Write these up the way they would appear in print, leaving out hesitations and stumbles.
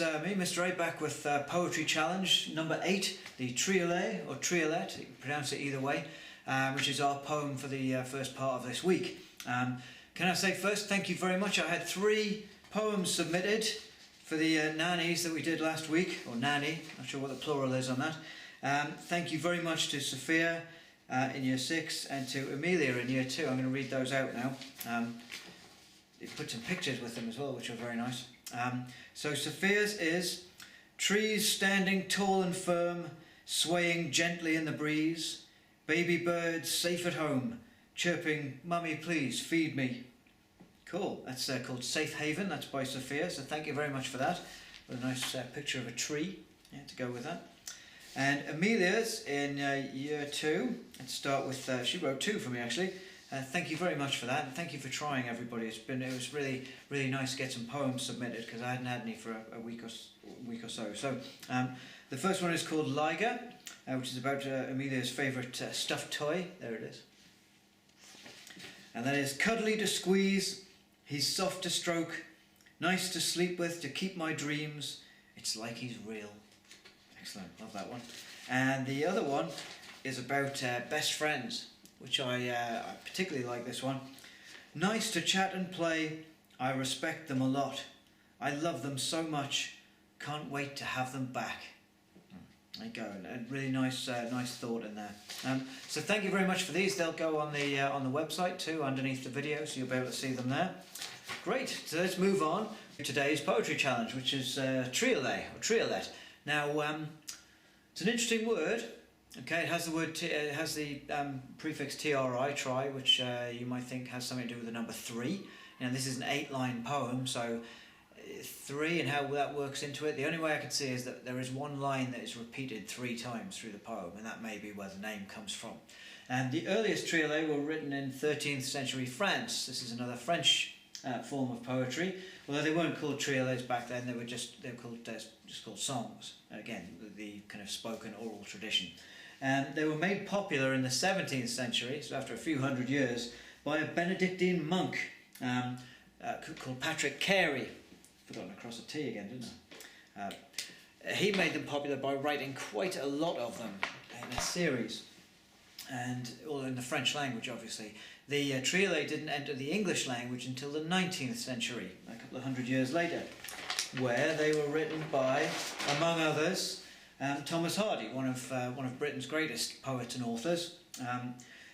it's me, Mr. A, back with Poetry Challenge number 8, the Triolet, or Triolet, you can pronounce it either way, which is our poem for the first part of this week. Can I say first, thank you very much. I had 3 poems submitted for the nannies that we did last week, or nanny, not sure what the plural is on that. Thank you very much to Sophia in Year 6 and to Amelia in Year 2. I'm going to read those out now. They put some pictures with them as well, which are very nice. So Sophia's is: trees standing tall and firm, swaying gently in the breeze, baby birds safe at home, chirping, "Mummy, please feed me." Cool. That's called Safe Haven. That's by Sophia. So thank you very much for that. With a nice picture of a tree to go with that. And Amelia's in Year 2. Let's start with, she wrote 2 for me actually. Thank you very much for that, and thank you for trying, everybody. It was really nice to get some poems submitted because I hadn't had any for a week or so. So the first one is called Liger, which is about Amelia's favourite stuffed toy. There it is. And that is: cuddly to squeeze, he's soft to stroke, nice to sleep with, to keep my dreams. It's like he's real. Excellent, love that one. And the other one is about best friends, which I particularly like this one. Nice to chat and play, I respect them a lot. I love them so much, can't wait to have them back. There you go, a really nice thought in there. So thank you very much for these. They'll go on the website too, underneath the video, so you'll be able to see them there. Great, so let's move on to today's poetry challenge, which is Triolet, or Triolet. Now, it's an interesting word. Okay, it has the word, it has the prefix tri, try, which you might think has something to do with the number 3. Now, this is an 8-line poem, so 3 and how that works into it. The only way I can see is that there is one line that is repeated 3 times through the poem, and that may be where the name comes from. And the earliest triolets were written in 13th century France. This is another French form of poetry. Although they weren't called triolets back then, they were just called songs. Again, the kind of spoken oral tradition. And they were made popular in the 17th century, so after a few hundred years, by a Benedictine monk called Patrick Carey. Forgotten to cross a T again, didn't I? He made them popular by writing quite a lot of them in a series, and all in the French language, obviously. The triolet didn't enter the English language until the 19th century, a couple of hundred years later, where they were written by, among others, Thomas Hardy, one of Britain's greatest poets and authors.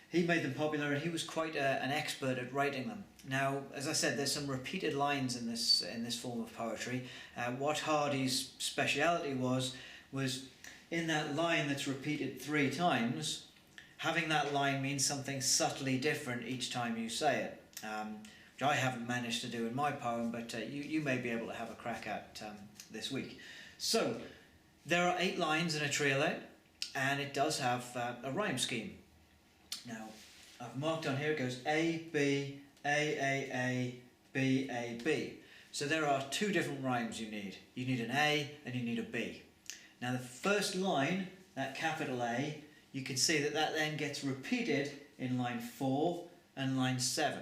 He made them popular, and he was quite an expert at writing them. Now, as I said, there's some repeated lines in this form of poetry. What Hardy's speciality was in that line that's repeated 3 times, having that line mean something subtly different each time you say it, which I haven't managed to do in my poem, but you may be able to have a crack at this week. So, there are 8 lines in a triolet, and it does have a rhyme scheme. Now, I've marked on here, it goes A, B, A, B, A, B. So there are 2 different rhymes you need. You need an A and you need a B. Now the first line, that capital A, you can see that then gets repeated in line 4 and line 7.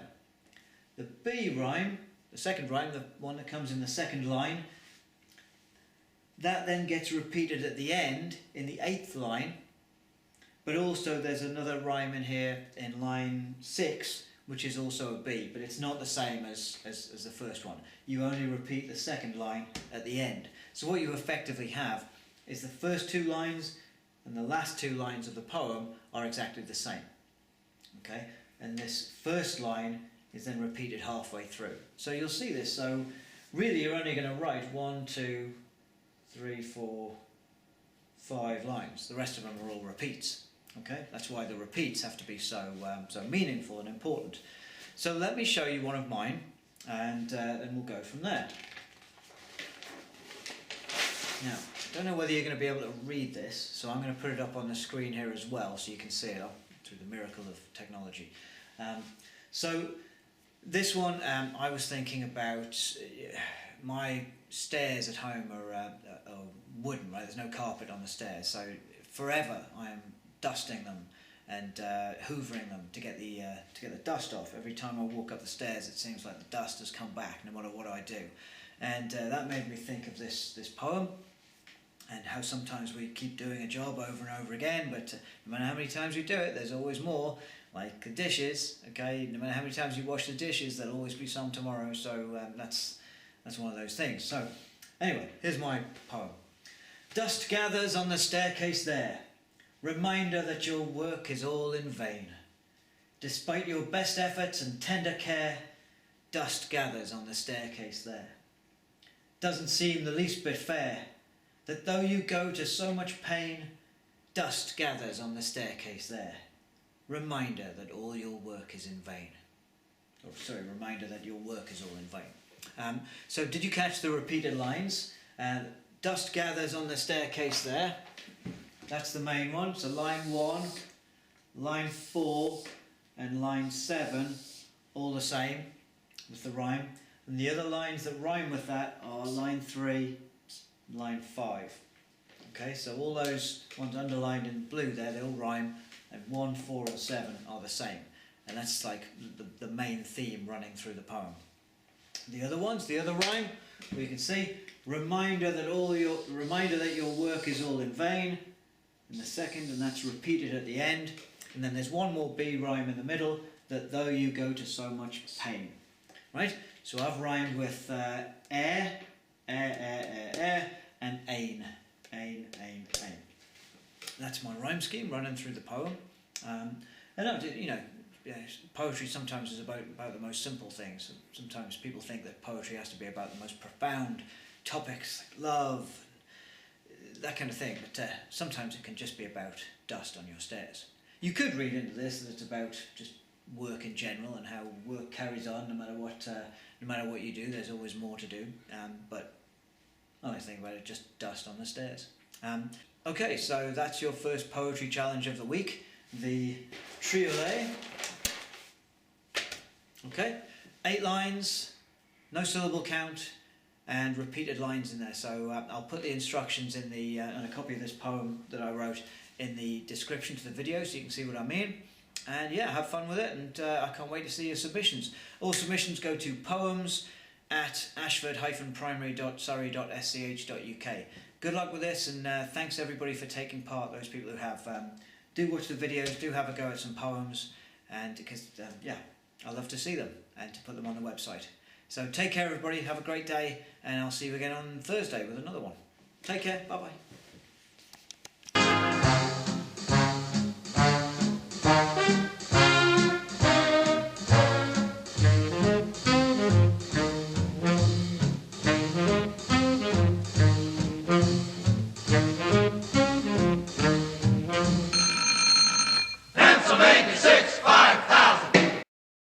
The B rhyme, the second rhyme, the one that comes in the second line, that then gets repeated at the end in the 8th line, but also there's another rhyme in here in line 6, which is also a B, but it's not the same as the first one. You only repeat the second line at the end. So what you effectively have is the first 2 lines and the last 2 lines of the poem are exactly the same. Okay? And this first line is then repeated halfway through. So you'll see this. So really you're only going to write 1, 2, 3, 4, 5 lines. The rest of them are all repeats. Okay, that's why the repeats have to be so meaningful and important. So let me show you one of mine, and then we'll go from there. Now, I don't know whether you're going to be able to read this, so I'm going to put it up on the screen here as well, so you can see it through the miracle of technology. So this one, I was thinking about my stairs at home are wooden, right? There's no carpet on the stairs, so forever I am dusting them and hoovering them to get the dust off. Every time I walk up the stairs, it seems like the dust has come back, no matter what I do. And that made me think of this poem, and how sometimes we keep doing a job over and over again, but no matter how many times you do it, there's always more. Like the dishes, okay, no matter how many times you wash the dishes, there'll always be some tomorrow. So that's one of those things. So anyway, here's my poem. Dust gathers on the staircase there, reminder that your work is all in vain. Despite your best efforts and tender care, dust gathers on the staircase there. Doesn't seem the least bit fair that though you go to so much pain, dust gathers on the staircase there. Reminder that all your work is in vain. Or sorry, reminder that your work is all in vain. So did you catch the repeated lines? Dust gathers on the staircase there. That's the main one. So line 1, line 4 and line 7, all the same with the rhyme. And the other lines that rhyme with that are line 3, line 5. Okay, so all those ones underlined in blue there, they all rhyme, and 1, 4 and 7 are the same. And that's like the main theme running through the poem. The other ones, the other rhyme, we can see, reminder that your work is all in vain, in the second, and that's repeated at the end. And then there's one more B rhyme in the middle, that though you go to so much pain. Right? So I've rhymed with air, and ain. That's my rhyme scheme running through the poem. Poetry sometimes is about the most simple things. Sometimes people think that poetry has to be about the most profound topics, like love, that kind of thing. But sometimes it can just be about dust on your stairs. You could read into this that it's about just work in general and how work carries on no matter what you do. There's always more to do. But I always think about it, just dust on the stairs. Okay, so that's your first poetry challenge of the week, the Triolet. Okay, 8 lines, no syllable count, and repeated lines in there. So I'll put the instructions in and a copy of this poem that I wrote in the description to the video, so you can see what I mean. And yeah, have fun with it, and I can't wait to see your submissions. All submissions go to poems@ashford-primary.surrey.sch.uk. Good luck with this, and thanks everybody for taking part, those people who have. Do watch the videos, do have a go at some poems, and because I love to see them and to put them on the website. So take care everybody, have a great day, and I'll see you again on Thursday with another one. Take care, bye bye.